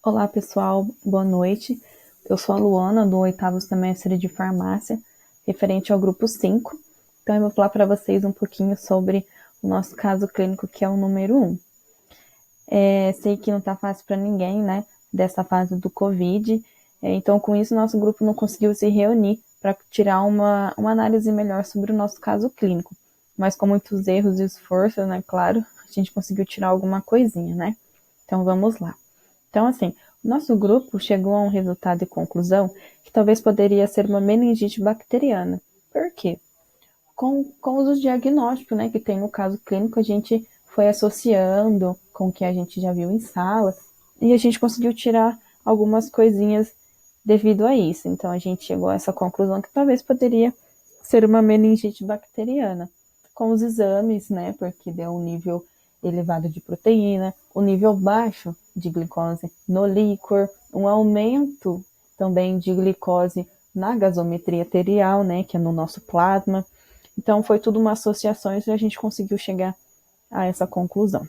Olá pessoal, boa noite. Eu sou a Luana, do 8º semestre de farmácia, referente ao grupo 5. Então eu vou falar para vocês um pouquinho sobre o nosso caso clínico, que é o número 1. Sei que não está fácil para ninguém, né, dessa fase do Covid. Então com isso nosso grupo não conseguiu se reunir para tirar uma análise melhor sobre o nosso caso clínico. Mas com muitos erros e esforços, né, claro, a gente conseguiu tirar alguma coisinha, né? Então vamos lá. Então, assim, o nosso grupo chegou a um resultado e conclusão que talvez poderia ser uma meningite bacteriana. Por quê? Com os diagnósticos, né, que tem no caso clínico, a gente foi associando com o que a gente já viu em sala e a gente conseguiu tirar algumas coisinhas devido a isso. Então, a gente chegou a essa conclusão que talvez poderia ser uma meningite bacteriana. Com os exames, né, porque deu um nível elevado de proteína, o nível baixo de glicose no líquor, um aumento também de glicose na gasometria arterial, né, que é no nosso plasma. Então, foi tudo uma associação e a gente conseguiu chegar a essa conclusão.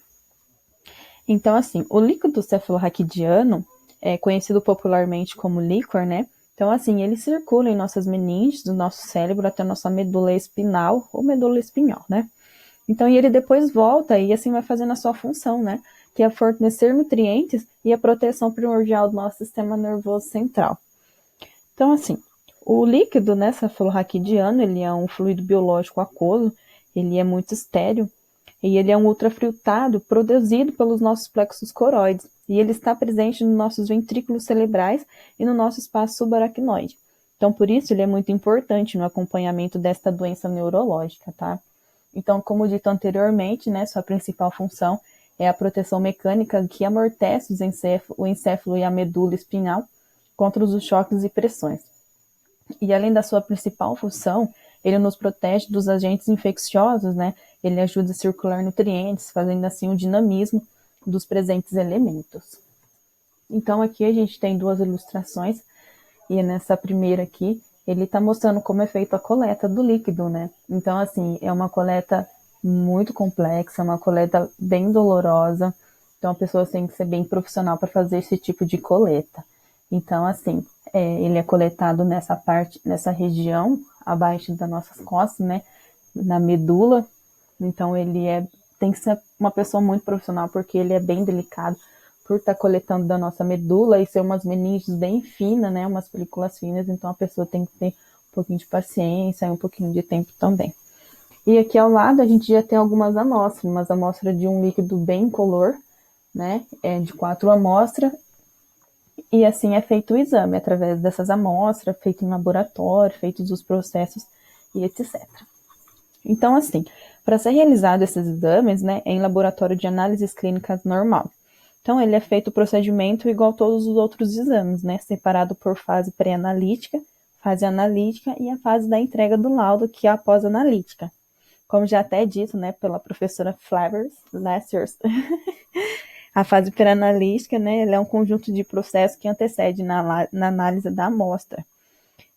Então, assim, o líquido cefalorraquidiano é conhecido popularmente como líquor, né? Então, assim, ele circula em nossas meninges, do nosso cérebro até a nossa medula espinal ou medula espinhal, né? Então, e ele depois volta e assim vai fazendo a sua função, né? Que é fornecer nutrientes e a proteção primordial do nosso sistema nervoso central. Então, assim, o líquido, né, cefalorraquidiano, ele é um fluido biológico aquoso, ele é muito estéril e ele é um ultrafiltrado produzido pelos nossos plexos coroides e ele está presente nos nossos ventrículos cerebrais e no nosso espaço subaracnoide. Então, por isso, ele é muito importante no acompanhamento desta doença neurológica, tá? Então, como dito anteriormente, né, sua principal função é a proteção mecânica que amortece o encéfalo e a medula espinhal contra os choques e pressões. E além da sua principal função, ele nos protege dos agentes infecciosos, né? Ele ajuda a circular nutrientes, fazendo assim o dinamismo dos presentes elementos. Então aqui a gente tem duas ilustrações, e nessa primeira aqui, ele está mostrando como é feita a coleta do líquido, né? Então, assim, é uma coleta muito complexa, uma coleta bem dolorosa. Então, a pessoa tem que ser bem profissional para fazer esse tipo de coleta. Então, assim, ele é coletado nessa parte, nessa região, abaixo das nossas costas, né? Na medula. Então, tem que ser uma pessoa muito profissional, porque ele é bem delicado, por estar coletando da nossa medula e ser umas meninges bem finas, né? Umas películas finas, então a pessoa tem que ter um pouquinho de paciência e um pouquinho de tempo também. E aqui ao lado a gente já tem algumas amostras, umas amostras de um líquido bem incolor, né? De 4 amostras, e assim é feito o exame, através dessas amostras, feito em laboratório, feitos os processos e etc. Então, assim, para ser realizado esses exames, né, é em laboratório de análises clínicas normal. Então, ele é feito o procedimento igual a todos os outros exames, né, separado por fase pré-analítica, fase analítica e a fase da entrega do laudo, que é a pós-analítica. Como já até dito, né, pela professora Flavers Lessers, a fase pré-analítica, né, ela é um conjunto de processos que antecede na análise da amostra.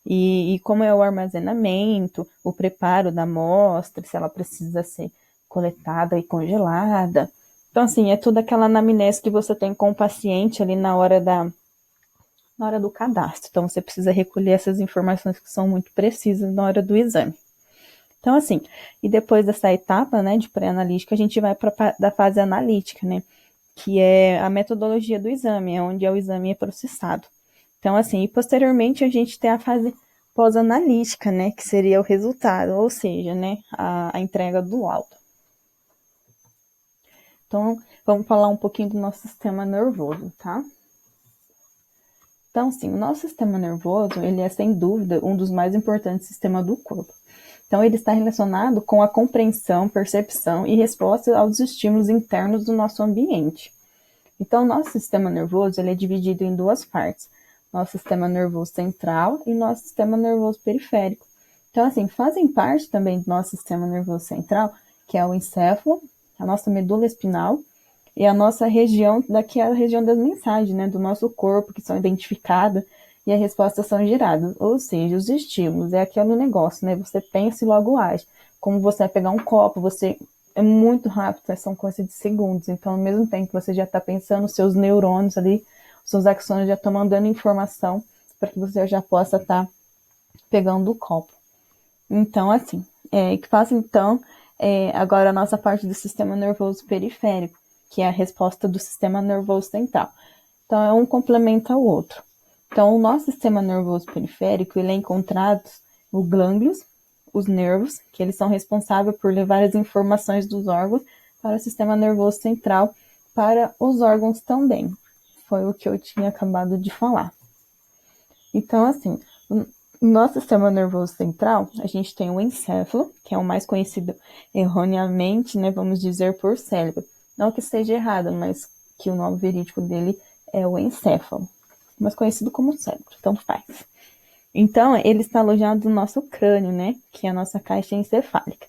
E como é o armazenamento, o preparo da amostra, se ela precisa ser coletada e congelada. Então, assim, é toda aquela anamnese que você tem com o paciente ali na hora do cadastro. Então, você precisa recolher essas informações que são muito precisas na hora do exame. Então, assim, e depois dessa etapa, né, de pré-analítica, a gente vai para a fase analítica, né, que é a metodologia do exame, é onde o exame é processado. Então, assim, e posteriormente a gente tem a fase pós-analítica, né, que seria o resultado, ou seja, né, a entrega do laudo. Então, vamos falar um pouquinho do nosso sistema nervoso, tá? Então, sim, o nosso sistema nervoso, ele é, sem dúvida, um dos mais importantes sistemas do corpo. Então, ele está relacionado com a compreensão, percepção e resposta aos estímulos internos do nosso ambiente. Então, o nosso sistema nervoso, ele é dividido em duas partes. Nosso sistema nervoso central e nosso sistema nervoso periférico. Então, assim, fazem parte também do nosso sistema nervoso central, que é o encéfalo, a nossa medula espinal e a nossa região, daqui é a região das mensagens, né, do nosso corpo, que são identificadas e as respostas são geradas. Ou seja, os estímulos, é aquele negócio, né, você pensa e logo age. Como você vai pegar um copo, você é muito rápido, são coisas de segundos. Então, ao mesmo tempo que você já está pensando, seus neurônios ali, seus axônios já estão mandando informação para que você já possa estar pegando o copo. Então, assim, que passa então agora a nossa parte do sistema nervoso periférico, que é a resposta do sistema nervoso central. Então, um complementa o outro. Então, o nosso sistema nervoso periférico, ele é encontrado nos glândulos, os nervos, que eles são responsáveis por levar as informações dos órgãos para o sistema nervoso central, para os órgãos também. Foi o que eu tinha acabado de falar. Então, assim, no nosso sistema nervoso central, a gente tem o encéfalo, que é o mais conhecido erroneamente, né, vamos dizer, por cérebro. Não que esteja errado, mas que o nome verídico dele é o encéfalo, mais conhecido como cérebro, então faz. Então, ele está alojado no nosso crânio, né, que é a nossa caixa encefálica.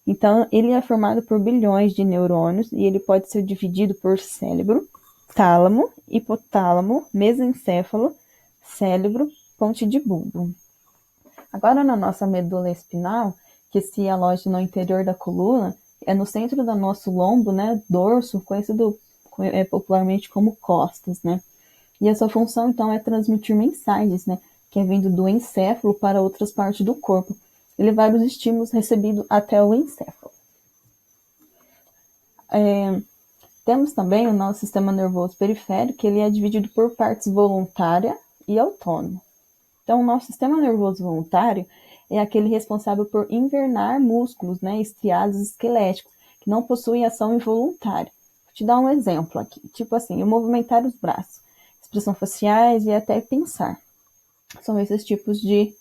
Então, ele é formado por bilhões de neurônios e ele pode ser dividido por cérebro, tálamo, hipotálamo, mesencéfalo, cérebro, ponte de bulbo. Agora, na nossa medula espinal, que se aloja no interior da coluna, é no centro do nosso lombo, né, dorso, conhecido popularmente como costas, né? E a sua função, então, é transmitir mensagens, né, que é vindo do encéfalo para outras partes do corpo e levar os estímulos recebidos até o encéfalo. Temos também o nosso sistema nervoso periférico, que ele é dividido por partes voluntária e autônoma. Então, o nosso sistema nervoso voluntário é aquele responsável por invernar músculos, né, estriados esqueléticos, que não possuem ação involuntária. Vou te dar um exemplo aqui, tipo assim, eu movimentar os braços, expressão faciais e até pensar. São esses tipos de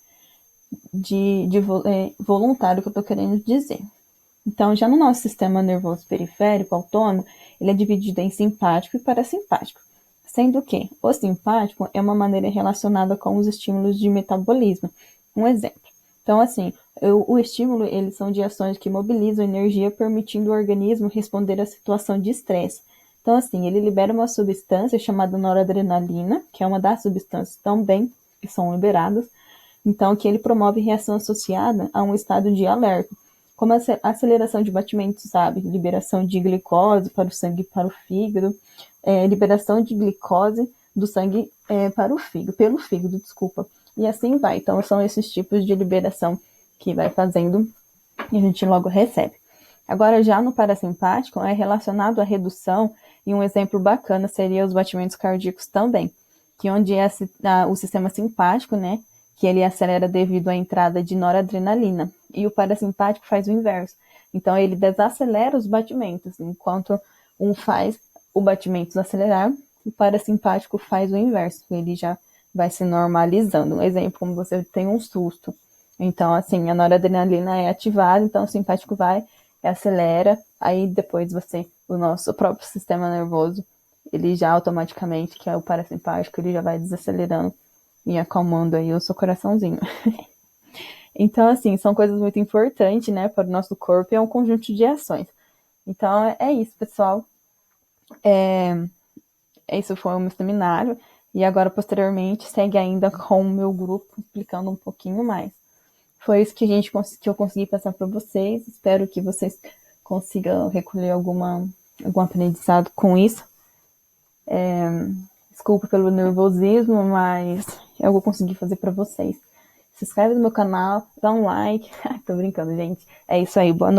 voluntário que eu estou querendo dizer. Então, já no nosso sistema nervoso periférico autônomo, ele é dividido em simpático e parasimpático, sendo que o simpático é uma maneira relacionada com os estímulos de metabolismo. Um exemplo. Então, assim, o estímulo, eles são de ações que mobilizam energia, permitindo o organismo responder à situação de estresse. Então, assim, ele libera uma substância chamada noradrenalina, que é uma das substâncias também que são liberadas, então, que ele promove reação associada a um estado de alerta, como a aceleração de batimentos, sabe? Liberação de glicose para o sangue para o fígado, liberação de glicose do sangue pelo fígado, desculpa. E assim vai. Então, são esses tipos de liberação que vai fazendo e a gente logo recebe. Agora, já no parasimpático, é relacionado à redução, e um exemplo bacana seria os batimentos cardíacos também, que onde é o sistema simpático, né, que ele acelera devido à entrada de noradrenalina, e o parasimpático faz o inverso. Então, ele desacelera os batimentos, enquanto um faz o batimento acelerar, o parasimpático faz o inverso, ele já vai se normalizando. Um exemplo, como você tem um susto. Então, assim, a noradrenalina é ativada, então o simpático vai, acelera, aí depois o nosso próprio sistema nervoso, ele já automaticamente, que é o parasimpático, ele já vai desacelerando e acalmando aí o seu coraçãozinho. Então, assim, são coisas muito importantes, né, para o nosso corpo e é um conjunto de ações. Então, é isso, pessoal. Isso foi o meu seminário e agora, posteriormente, segue ainda com o meu grupo, explicando um pouquinho mais. Foi isso que eu consegui passar para vocês. Espero que vocês consigam recolher algum aprendizado com isso. Desculpa pelo nervosismo, mas é o que eu consegui fazer para vocês. Se inscreve no meu canal, dá um like. Tô brincando, gente. É isso aí, boa noite.